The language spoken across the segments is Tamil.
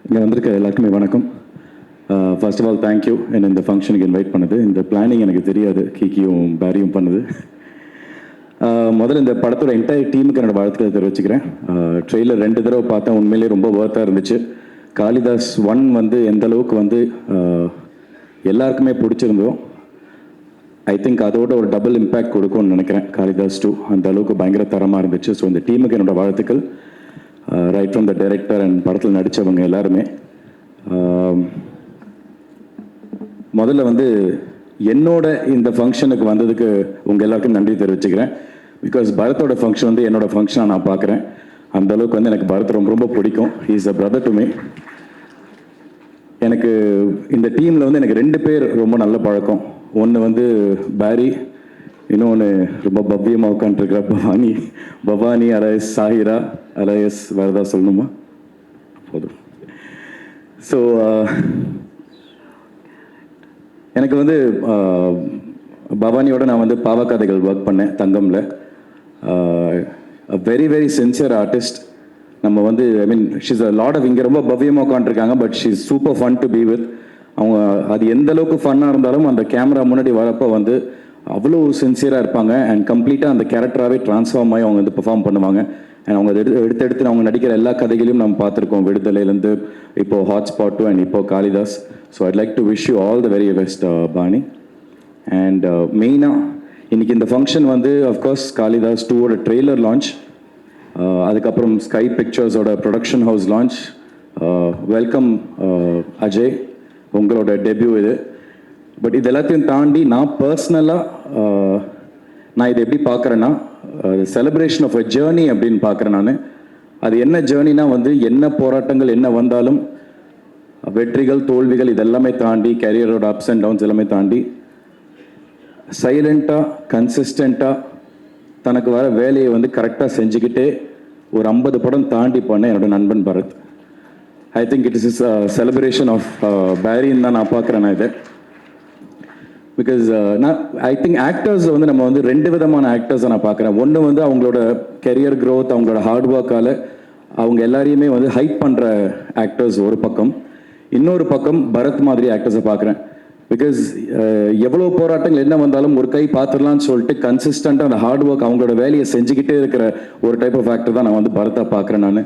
இங்கே வந்திருக்க எல்லாருக்குமே வணக்கம். ஃபர்ஸ்ட் ஆஃப் ஆல் தேங்க்யூ என்னை இந்த ஃபங்க்ஷனுக்கு இன்வைட் பண்ணது. இந்த பிளானிங் எனக்கு தெரியாது, கீக்கியும் பேரியும் பண்ணுது. முதல்ல இந்த படத்தோட என்டையர் டீமுக்கு என்னோட வாழ்த்துக்களை தெரிவிச்சுக்கிறேன். ட்ரெய்லர் 2 தடவை பார்த்தேன், உண்மையிலேயே ரொம்ப ஒர்த்தாக இருந்துச்சு. காளிதாஸ் 1 வந்து எந்த அளவுக்கு வந்து எல்லாருக்குமே பிடிச்சிருந்தோம், ஐ திங்க் அதோட ஒரு டபுள் இம்பேக்ட் கொடுக்கும்னு நினைக்கிறேன். காளிதாஸ் 2 அந்த அளவுக்கு பயங்கர தரமாக இருந்துச்சு. ஸோ இந்த டீமுக்கு என்னோட வாழ்த்துக்கள். Right from the director and படத்தில் நடித்தவங்க எல்லாருமே. முதல்ல வந்து என்னோட இந்த ஃபங்க்ஷனுக்கு வந்ததுக்கு உங்கள் எல்லாருக்கும் நன்றி தெரிவிச்சுக்கிறேன். பிகாஸ் பரத்தோட ஃபங்க்ஷன் வந்து என்னோட ஃபங்க்ஷனாக நான் பார்க்குறேன். அந்த அளவுக்கு வந்து எனக்கு பரத் ரொம்ப ரொம்ப பிடிக்கும். He is a brother to me. எனக்கு இந்த டீமில் வந்து எனக்கு 2 பேர் ரொம்ப நல்ல பழக்கம். ஒன்று வந்து பேரி, இன்னொன்று ரொம்ப பவ்யமாக உட்காந்துருக்கிற பவானி அலையஸ் சாஹிரா அலையஸ். வேறு ஏதாவது சொல்லணுமா? போதும். ஸோ எனக்கு வந்து பவானியோட நான் வந்து பாவக்கதைகள் ஒர்க் பண்ணேன் தங்கமில். Very very sincere artist. நம்ம வந்து I mean she's a lot of இங்கே ரொம்ப பவ்யமாக உட்காந்துருக்காங்க, but she's super fun to be with. அவங்க அது எந்த அளவுக்கு ஃபன்னாக இருந்தாலும் அந்த கேமரா முன்னாடி வரப்போ வந்து அவ்வளோ சின்சியராக இருப்பாங்க. அண்ட் கம்ப்ளீட்டாக அந்த கேரக்டராகவே ட்ரான்ஸ்ஃபார்ம் ஆகி அவங்க வந்து பெர்ஃபார்ம் பண்ணுவாங்க. அண்ட் அவங்க எடுத்து அவங்க நடிக்கிற எல்லா கதைகளையும் நம்ம பார்த்துருக்கோம். விடுதலையிலேருந்து இப்போது ஹாட்ஸ்பாட்டு அண்ட் இப்போ Kalidas. So I'd like to wish you all the very best பாணி. அண்ட் மெயினாக இன்றைக்கி இந்த ஃபங்க்ஷன் வந்து அஃப்கோர்ஸ் காளிதாஸ் 2ஓட ட்ரெய்லர் லான்ச், அதுக்கப்புறம் ஸ்கை பிக்சர்ஸோட production house launch. Welcome Ajay, உங்களோட டெபியூ இது. பட் இது எல்லாத்தையும் தாண்டி நான் பர்சனலாக நான் இதை எப்படி பார்க்குறேன்னா, செலிப்ரேஷன் ஆஃப் அ ஜேர்னி அப்படின்னு பார்க்குறேன் நான். அது என்ன ஜேர்னினா வந்து என்ன போராட்டங்கள் என்ன வந்தாலும், வெற்றிகள் தோல்விகள் இதெல்லாமே தாண்டி, கேரியரோட அப்ஸ் அண்ட் டவுன்ஸ் எல்லாமே தாண்டி சைலண்ட்டாக கன்சிஸ்டண்ட்டாக தனக்கு வர வேலையை வந்து கரெக்டாக செஞ்சுக்கிட்டே ஒரு 50 படம் தாண்டி பண்ண என்னோட நண்பன் Bharath. I think it is celebration of பேரின்னு தான் நான் பார்க்குறேன் நான் இதை. பிகாஸ் நான் ஐ திங்க் ஆக்டர்ஸ் வந்து நம்ம வந்து 2 விதமான ஆக்டர்ஸை நான் பார்க்குறேன். ஒன்று வந்து அவங்களோட கெரியர் க்ரோத், அவங்களோட ஹார்ட் ஒர்க்கால் அவங்க எல்லாரையுமே வந்து ஹைப் பண்ணுற ஆக்டர்ஸ் ஒரு பக்கம். இன்னொரு பக்கம் பரத் மாதிரி ஆக்டர்ஸை பார்க்குறேன். பிகாஸ் எவ்வளோ போராட்டங்கள் என்ன வந்தாலும் ஒரு கை பார்த்துடலான்னு சொல்லிட்டு கன்சிஸ்டண்ட்டாக அந்த ஹார்ட் ஒர்க் அவங்களோட வேலையை செஞ்சுக்கிட்டே இருக்கிற ஒரு டைப் ஆஃப் ஆக்டர் தான் நான் வந்து பரத்தை பார்க்குறேன் நான்.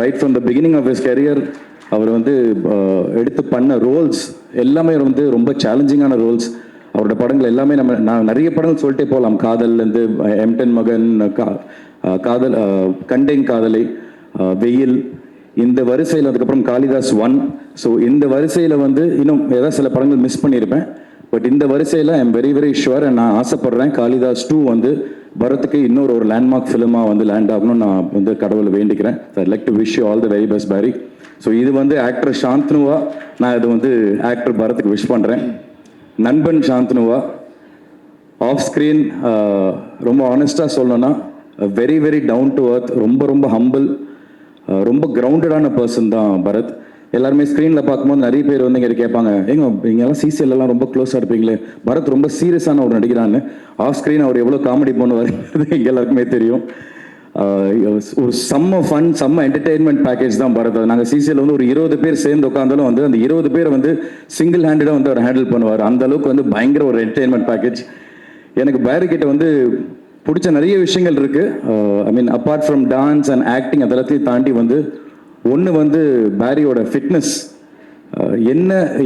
Right from the beginning of his career அவர் வந்து எடுத்து பண்ண ரோல்ஸ் எல்லாமே வந்து ரொம்ப சேலஞ்சிங்கான ரோல்ஸ். அவரோட படங்கள் எல்லாமே நான் நிறைய படங்கள் சொல்லிட்டே போகலாம். காதல்லேருந்து M10 மகன், காதல், கண்டேன் காதலை, வெயில், இந்த வரிசையில் அதுக்கப்புறம் காளிதாஸ் 1. ஸோ இந்த வரிசையில் வந்து இன்னும் ஏதாவது சில படங்கள் மிஸ் பண்ணியிருப்பேன். பட் இந்த வரிசையில் I am very very sure. நான் ஆசைப்படுறேன் காளிதாஸ் 2 வந்து பரத்துக்கு இன்னொரு லேண்ட்மார்க் ஃபிலிமாக வந்து லேண்ட் ஆகணும்னு நான் வந்து கடவுளை வேண்டிக்கிறேன். I like to wish you all the very best Peri. So இது வந்து ஆக்டர் சாந்தனுவா, நான் இது வந்து ஆக்டர் பரத்துக்கு விஷ் பண்ணுறேன். நண்பன் சாந்தனுவா, ஆஃப் ஸ்க்ரீன் ரொம்ப ஆனஸ்டாக சொல்லணும்னா வெரி வெரி டவுன் டு அர்த், ரொம்ப ரொம்ப ஹம்பிள், ரொம்ப கிரவுண்டடான பர்சன் தான் பரத். எல்லாருமே ஸ்க்ரீனில் பார்க்கும்போது நிறைய பேர் வந்து இங்கே கேட்பாங்க, இங்கெல்லாம் சிசிஎல்லாம் ரொம்ப க்ளோஸாக இருப்பீங்களே, பரத் ரொம்ப சீரியஸான ஒரு நடிகரான்னு. ஆஃப் ஸ்க்ரீன் அவர் எவ்வளோ காமெடி பண்ணுவார் எங்கள் எல்லாருக்குமே தெரியும். ஒரு செம்ம ஃபன், செம்ம என்டர்டெயின்மெண்ட் பேக்கேஜ் தான் பரத். நாங்கள் சிசிஎல் வந்து ஒரு 20 பேர் சேர்ந்து உட்காந்தாலும் வந்து அந்த 20 பேரை வந்து சிங்கிள் ஹேண்டடாக வந்து அவர் ஹேண்டில் பண்ணுவார். அந்த அளவுக்கு வந்து பயங்கர ஒரு என்டர்டெயின்மெண்ட் பேக்கேஜ். எனக்கு பேரி கிட்ட வந்து பிடிச்ச நிறைய விஷயங்கள் இருக்குது. I mean apart from dance and acting அதெல்லாத்தையும் தாண்டி வந்து ஒன்று வந்து பேரியோட ஃபிட்னஸ்.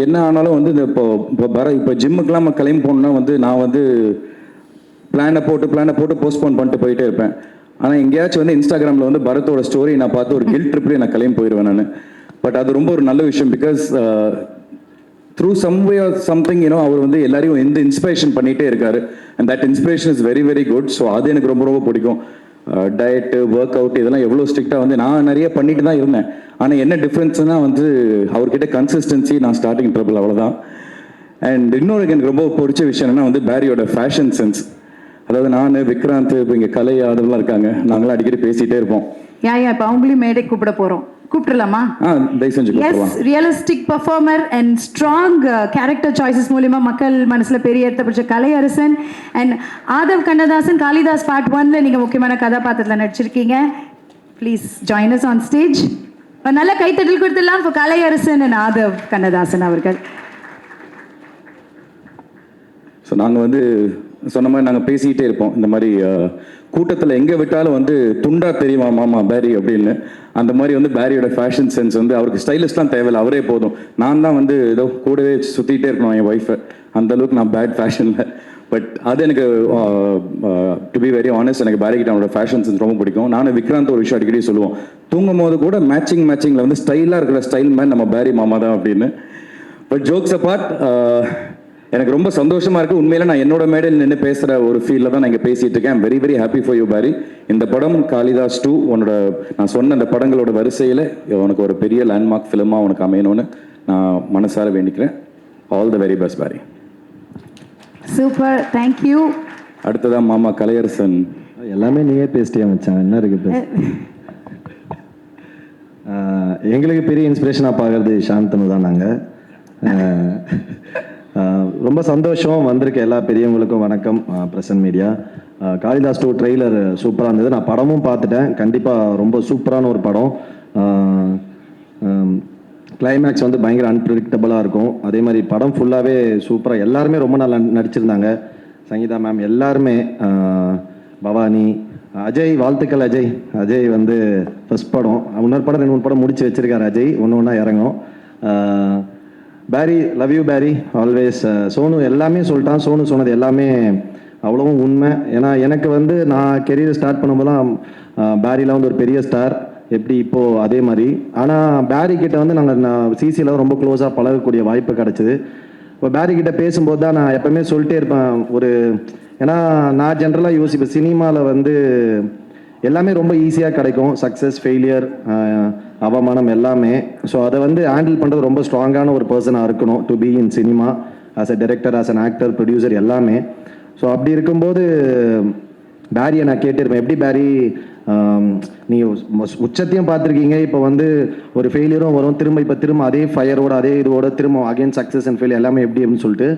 என்ன ஆனாலும் வந்து இந்த இப்போ ஜிம்முக்கெலாம் நம்ம கிளம்பி போகணுன்னா வந்து நான் வந்து பிளானை போட்டு போஸ்ட்போன் பண்ணிட்டு போயிட்டே இருப்பேன். ஆனால் எங்கேயாச்சும் வந்து இன்ஸ்டாகிராமில் வந்து பரத்தோட ஸ்டோரி நான் பார்த்து ஒரு கில்ட் ட்ரிப்லேயே நான் கிளம்பி போயிடுவேன் நான். பட் அது ரொம்ப ஒரு நல்ல விஷயம். Because through some way or something அவர் வந்து எல்லாரையும் எந்த இன்ஸ்பிரேஷன் பண்ணிகிட்டே இருக்காரு. And that inspiration is very very good. So அது எனக்கு ரொம்ப ரொம்ப பிடிக்கும். டயட்டு, ஒர்க் அவுட் இதெல்லாம் எவ்வளோ ஸ்ட்ரிக்டாக வந்து நான் நிறைய பண்ணிட்டு தான் இருந்தேன். ஆனால் என்ன டிஃப்ரென்ஸ்னால் வந்து அவர்கிட்ட கன்சிஸ்டன்சி, நான் ஸ்டார்டிங் ட்ரபிள், அவ்வளோதான். அண்ட் இன்னொரு எனக்கு ரொம்ப பிடிச்ச விஷயம் என்னன்னா வந்து பேரியோட ஃபேஷன் சென்ஸ். அதாவது நான், விக்ராந்த், இப்போ இங்கே கலை ஆதெல்லாம் இருக்காங்க, நாங்களாம் அடிக்கடி பேசிகிட்டே இருப்போம். இப்போ அவங்களையும் மேடை கூப்பிட போகிறோம். கூப்பிட்டுலாமா? Yes, realistic performer and strong character choices மூலிமா மக்கள் மனசில் பெரிய இடத்த பிடிச்ச கலையரசன் அண்ட் ஆதவ் கண்ணதாசன். காளிதாஸ் பார்ட் 1ல நீங்கள் முக்கியமான கதாபாத்திரத்தில் நடிச்சிருக்கீங்க. Please join us on stage. ஒரு நல்ல கைத்தட்டல் கொடுத்துடலாம் for கலையரசன் and ஆதவ் கண்ணதாசன் அவர்கள். ஸோ நாங்கள் வந்து சொன்ன மாதிரி நாங்கள் பேசிக்கிட்டே இருப்போம். இந்த மாதிரி கூட்டத்தில் எங்கே விட்டாலும் வந்து துண்டா தெரியுமா மாமா பேரி அப்படின்னு. அந்த மாதிரி வந்து பேரியோட ஃபேஷன் சென்ஸ் வந்து அவருக்கு ஸ்டைலிஷ்லாம் தேவையில்லை, அவரே போதும். நான் தான் வந்து ஏதோ கூடவே சுற்றிக்கிட்டே இருக்கணும் என் ஒய்ஃபை. அந்தளவுக்கு நான் பேட் ஃபேஷனில். பட் அது எனக்கு டு பி வெரி ஆனஸ்ட், எனக்கு பேரிக்கிட்ட அவனோட ஃபேஷன் சென்ஸ் ரொம்ப பிடிக்கும். நானும் விக்ராந்த் ஒரு விஷயம் அடிக்கடி சொல்லுவோம், தூங்கும் போது கூட மேட்சிங்கில் வந்து ஸ்டைலாக இருக்கிற ஸ்டைல் மேன் நம்ம பேரி மாமா தான் அப்படின்னு. பட் ஜோக்ஸ் அபார்ட், எனக்கு ரொம்ப சந்தோஷமா இருக்கு. உண்மையில நான் என்னோட மேடையில் நின்று பேசுற ஒரு ஃபீல்ல தான் நான் இங்கே பேசிட்டு இருக்கேன். I'm very very happy for you பேரி. இந்த படம் காளிதாஸ் 2 உன்னோட நான் சொன்ன அந்த படங்களோட வரிசையில் உனக்கு ஒரு பெரிய லேண்ட்மார்க் ஃபிலிமாக உனக்கு அமையணும்னு நான் மனசார வேண்டிக்கிறேன். All the very best Peri. Super, thank you. அடுத்ததான் மாமா கலையரசன். எல்லாமே நீயே பேசிட்டியா மச்சான், என்ன இருக்கு? எங்களுக்கு பெரிய இன்ஸ்பிரேஷனாக பார்க்குறது சாந்தனு தான். நாங்கள் ரொம்ப சந்தோஷம். வந்திருக்க எல்லா பெரியவங்களுக்கும் வணக்கம். பிரசன்ட் மீடியா, காளிதாஸ் 2 ட்ரெய்லர் சூப்பராக இருந்தது. நான் படமும் பார்த்துட்டேன். கண்டிப்பாக ரொம்ப சூப்பரான ஒரு படம். கிளைமேக்ஸ் வந்து பயங்கர அன்பிரடிக்டபுளாக இருக்கும். அதே மாதிரி படம் ஃபுல்லாகவே சூப்பராக, எல்லாருமே ரொம்ப நல்லா நடிச்சிருந்தாங்க. சங்கீதா மேம் எல்லாருமே, பவானி, அஜய், வாழ்த்துக்கள் அஜய். அஜய் வந்து ஃபர்ஸ்ட் படம், இன்னொரு படம் 2-3 படம் முடிச்சு வச்சிருக்காரு அஜய், ஒன்று ஒன்றா இறங்கும். பேரி, love you Peri, always. Sonu எல்லாமே சொல்லிட்டான். சோனு சொன்னது எல்லாமே அவ்வளவும் உண்மை. ஏன்னா எனக்கு வந்து நான் கெரியர் ஸ்டார்ட் பண்ணும்போதுலாம் பேரிலாம் வந்து ஒரு பெரிய ஸ்டார், எப்படி இப்போது அதே மாதிரி. ஆனால் பேரி கிட்ட வந்து நான் சிசியில் ரொம்ப க்ளோஸாக பழகக்கூடிய வாய்ப்பு கிடச்சிது. இப்போ பேரி கிட்ட பேசும்போது தான் நான் எப்போவுமே சொல்லிட்டே இருப்பேன் ஒரு, ஏன்னா நான் ஜென்ரலாக யோசிப்பேன் சினிமாவில் வந்து எல்லாமே ரொம்ப ஈஸியாக கிடைக்கும், சக்ஸஸ், ஃபெயிலியர், அவமானம் எல்லாமே. ஸோ அதை வந்து ஹேண்டில் பண்ணுறது ரொம்ப ஸ்ட்ராங்கான ஒரு பர்சனாக இருக்கணும் to be in cinema, as a director, as an actor, producer எல்லாமே. ஸோ அப்படி இருக்கும்போது பேரியை நான் கேட்டிருப்பேன், எப்படி பேரி நீங்கள் உச்சத்தையும் பார்த்துருக்கீங்க, இப்போ வந்து ஒரு ஃபெயிலியரும் வரும், திரும்ப அதே ஃபயரோட அதே இதோட திரும்ப அகைன் சக்ஸஸ் அண்ட் ஃபெயிலியர் எல்லாமே எப்படி அப்படின்னு சொல்லிட்டு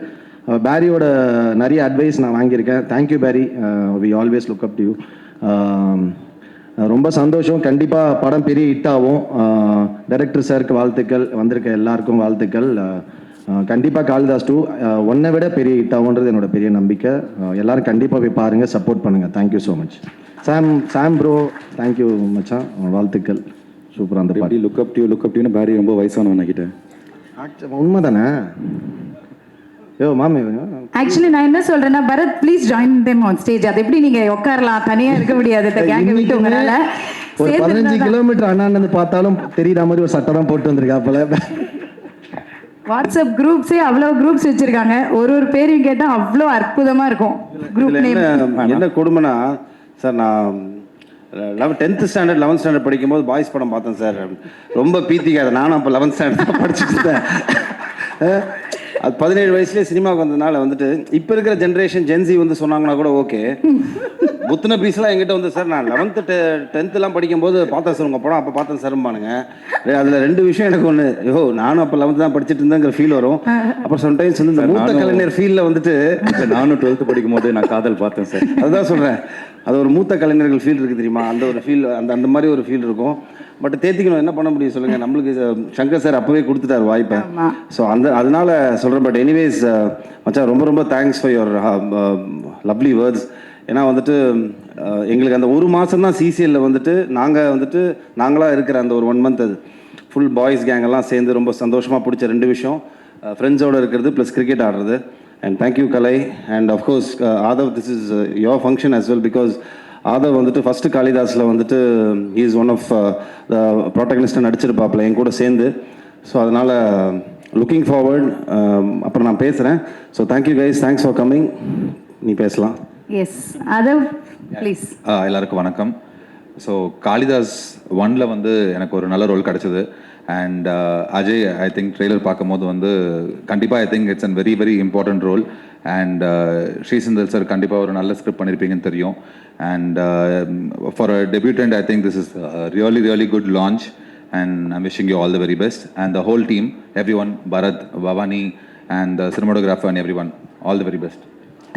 பேரியோட நிறைய அட்வைஸ் நான் வாங்கியிருக்கேன். Thank you Barry, we always look up to you. ரொம்ப சந்தோஷம். கண்டிப்பாக படம் பெரிய ஹிட் ஆகும். டைரக்டர் சாருக்கு வாழ்த்துக்கள், வந்திருக்க எல்லாருக்கும் வாழ்த்துக்கள். கண்டிப்பாக காளிதாஸ் 2 ஒன்றை விட பெரிய ஹிட் ஆகுன்றது என்னோட பெரிய நம்பிக்கை. எல்லாரும் கண்டிப்பாக போய் பாருங்கள், சப்போர்ட் பண்ணுங்கள். Thank you so much. Sam bro, thank you மச்சான், வாழ்த்துக்கள். சூப்பராக அந்த பாடி. லுக் அப் டியூன்னு பேரி ரொம்ப வயசானவன் கிட்ட. உண்மை தானே? மாமே, ஆக்சுவலி நான் என்ன சொல்றேன்னா, Bharat please join them on stage. அது எப்படி நீங்க உட்காரலாம், தனியா இருக்க முடியாது. கேங்க விட்டு உங்களால ஒரு 15 கிலோமீட்டர் அண்ணாந்து பார்த்தாலும் தெரியுற மாதிரி ஒரு சட்டை தான் போட்டு வந்திருக்காப்பல. வாட்ஸ்அப் குரூப்ஸே அவ்வளோ குரூப்ஸ் வச்சிருக்காங்க, ஒரு பேரையும் கேட்டால் அவ்வளோ அற்புதமா இருக்கும் குரூப் நேம். என்ன கொடுமைனா சார், நான் 10th ஸ்டாண்டர்ட் 11th ஸ்டாண்டர்ட் படிக்கும்போது பாய்ஸ் படம் பார்த்தேன் சார். ரொம்ப பீத்திக்காது. நானும் அப்போ 11th ஸ்டாண்டர்ட் தான் படிச்சுட்டு இருந்தேன். அது 17 வயசுலேயே சினிமாவுக்கு வந்ததுனால வந்துட்டு இப்போ இருக்கிற ஜென்ரேஷன் ஜென்சி வந்து சொன்னாங்கன்னா கூட ஓகே. புத்தின பீஸ்லாம் எங்கிட்ட வந்து சார், நான் 11th 10th படிக்கும்போது பார்த்தேன் சார் உங்கள் படம், அப்போ பார்த்தேன் சார்பானுங்க. அதில் 2 விஷயம் எனக்கு ஒன்று, நானும் அப்போ 11th தான் படிச்சுட்டு இருந்தேங்கிற ஃபீல் வரும். அப்புறம் சம்டைம்ஸ் வந்து இந்த மூத்த கலைஞர் ஃபீலில் வந்துட்டு நானும் 12th படிக்கும் போது நான் காதல் பார்த்தேன் சார். அதுதான் சொல்கிறேன், அது ஒரு மூத்த கலைஞர்கள் ஃபீல் இருக்குது தெரியுமா, அந்த ஒரு ஃபீல், அந்த மாதிரி ஒரு ஃபீல் இருக்கும். பட் தேத்திக்கணும், என்ன பண்ண முடியும் சொல்லுங்கள். நம்மளுக்கு சங்கர் சார் அப்போவே கொடுத்துட்டார் வாய்ப்பை. ஸோ அதனால சொல்கிறேன். பட் எனிவேஸ் மச்சான், ரொம்ப ரொம்ப thanks for your lovely words. ஏன்னா வந்துட்டு எங்களுக்கு அந்த ஒரு மாதம் தான் சிசிஎல்ல வந்துட்டு நாங்களாக இருக்கிற அந்த ஒரு 1 month அது ஃபுல் பாய்ஸ் கேங்கெல்லாம் சேர்ந்து ரொம்ப சந்தோஷமாக பிடிச்ச 2 விஷயம், ஃப்ரெண்ட்ஸோடு இருக்கிறது ப்ளஸ் கிரிக்கெட் ஆடுறது. And thank you Kalai. And of course Aadhav, this is your function as well, because Aadhav வந்துட்டு ஃபஸ்ட்டு காளிதாஸில் வந்துட்டு he is one of the ப்ரோட்டகனிஸ்டாக நடிச்சிருப்பாப்பில் என் கூட சேர்ந்து. ஸோ அதனால் லுக்கிங் ஃபார்வர்ட். அப்புறம் நான் பேசுகிறேன். So thank you guys, thanks for coming. நீ பேசலாம். Yes Aadhav please. எல்லாருக்கும் வணக்கம். ஸோ காளிதாஸ் 1ல் வந்து எனக்கு ஒரு நல்ல ரோல் கிடச்சிது. And Ajay, I think trailer பார்க்கும்போது வந்து கண்டிப்பாக I think it's an very very important role. And Srichandar sir கண்டிப்பாக ஒரு நல்ல ஸ்கிரிப்ட் பண்ணியிருப்பீங்கன்னு தெரியும். And for a debutant I think this is really really good launch. And I'm wishing you all the very best. And the whole team, everyone, Bharath, Bhavani, and the cinematographer and everyone, all the very best.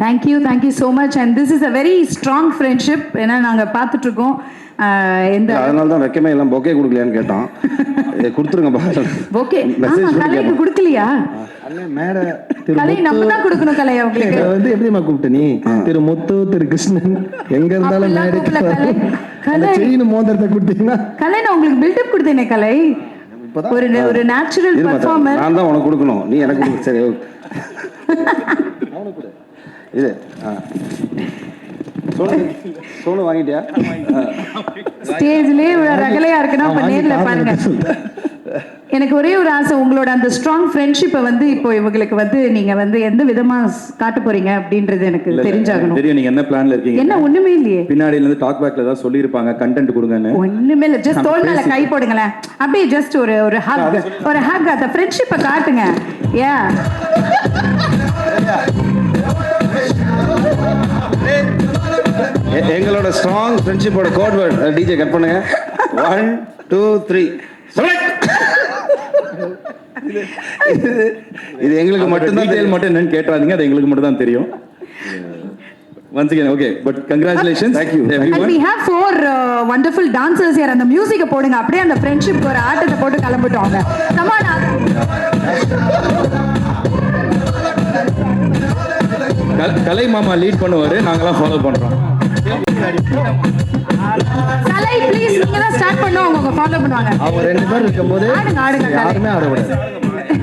Thank you so much and this is a very strong friendship. ஏன்னா நாங்கள் பார்த்துட்ருக்கோம் எந்த அதனால தான் வைக்கமே எல்லாம் பொக்கே கொடுக்கலையான்னு கேட்டான். கொடுத்துருங்கப்பா. ஓகே கலைக்கு கொடுக்கலையா? மேடை கலை நம்ம தான் கொடுக்கணும். கலை அவங்களுக்கு வந்து எப்படிமா கூப்பிட்ட நீ? திரு முத்து, திரு கிருஷ்ணன் எங்க இருந்தாலும் மேடை செயின் மோதிரத்தை கொடுத்தீங்கன்னா கலை நான் உங்களுக்கு பில்டப் கொடுத்தேனே. கலை ஒரு நேச்சுரல் பெர்ஃபார்மர். நான் தான் உனக்கு கொடுக்கணும், நீ எனக்கு கொடு. சரி இது சோனு வாங்கிட்டியா? ஸ்டேஜ்லயே ரகலையா இருக்குன்னா அப்ப நேர்ல பாருங்க. எனக்கு ஒரே ஒரு ஆசை, உங்களோட அந்த ஸ்ட்ராங் ஃப்ரெண்ட்ஷிப்பை வந்து இப்போ இவங்களுக்கு வந்து நீங்க வந்து எந்த விதமா காட்ட போறீங்க அப்படின்றது எனக்கு தெரிஞ்சாகணும். தெரியும் நீங்க என்ன பிளான்ல இருக்கீங்க. என்ன ஒண்ணுமே இல்லையே. பின்னாடில இருந்து டாக் பேக்ல ஏதாவது சொல்லிருப்பாங்க கண்டென்ட் கொடுங்கன்னு. ஒண்ணுமே இல்ல, ஜஸ்ட் தோள் மேல கை போடுங்களேன். அப்படியே ஜஸ்ட் ஒரு ஹக் அந்த ஃப்ரெண்ட்ஷிப்பை காட்டுங்க. யா எங்களோட ஸ்ட்ராங் ஃப்ரெண்ட்ஷிப்போட கோட் வேர்ட் டிஜே கட் பண்ணுங்க. 1 2 3 இது எங்களுக்கு மட்டும் தான் டீடைல் மட்டும் என்னன்னு கேட்றாதீங்க, அது எங்களுக்கு மட்டும் தான் தெரியும். Once again, okay, but congratulations. Thank you. And we have 4 wonderful dancers here. அந்த மியூசிக்கை போடுங்க, அப்படியே அந்த ஃப்ரெண்ட்ஷிப் ஒரு ஆட்டத்தை போட்டு கிளம்பிட்டோம். Come on. கலை மாமா லீட் பண்ணுவாரு, நாங்கலாம் ஃபாலோ பண்றோம். கலை ப்ளீஸ் நீங்க தான் ஸ்டார்ட் பண்ணோம், அவங்க ஃபாலோ பண்ணுவாங்க. அவங்க ரெண்டு பேர் இருக்கும்போது ஆடுங்க யாருமே ஆடக்கூடாது.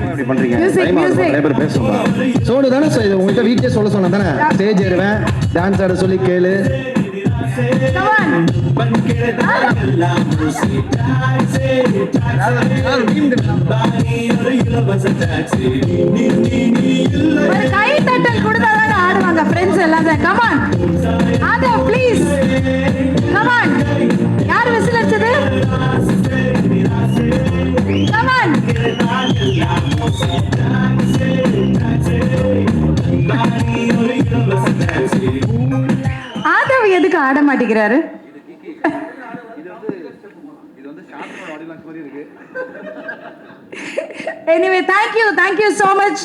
இப்படி பண்றீங்க. மியூசிக் நிறைய பேர் பேசுவாங்க. சோனு தானே உங்ககிட்ட வீட்லயே சொல்ல சொன்னா தானே ஸ்டேஜ் ஏறுவேன் டான்ஸ் ஆட சொல்லி கேளு. Come on. ஒரு கை தட்டல் கொடுத்தாதாங்க ஆடுவாங்க ஃப்ரெண்ட்ஸ் எல்லாம். Come on. ஆதா ப்ளீஸ். Come on. யார் விசில் அடிச்சது? Come on. ஆதவ் எதுக்கு ஆட மாட்டேங்கிறாரு? Anyway, thank you so much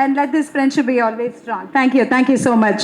and let this friendship be always strong. Thank you so much.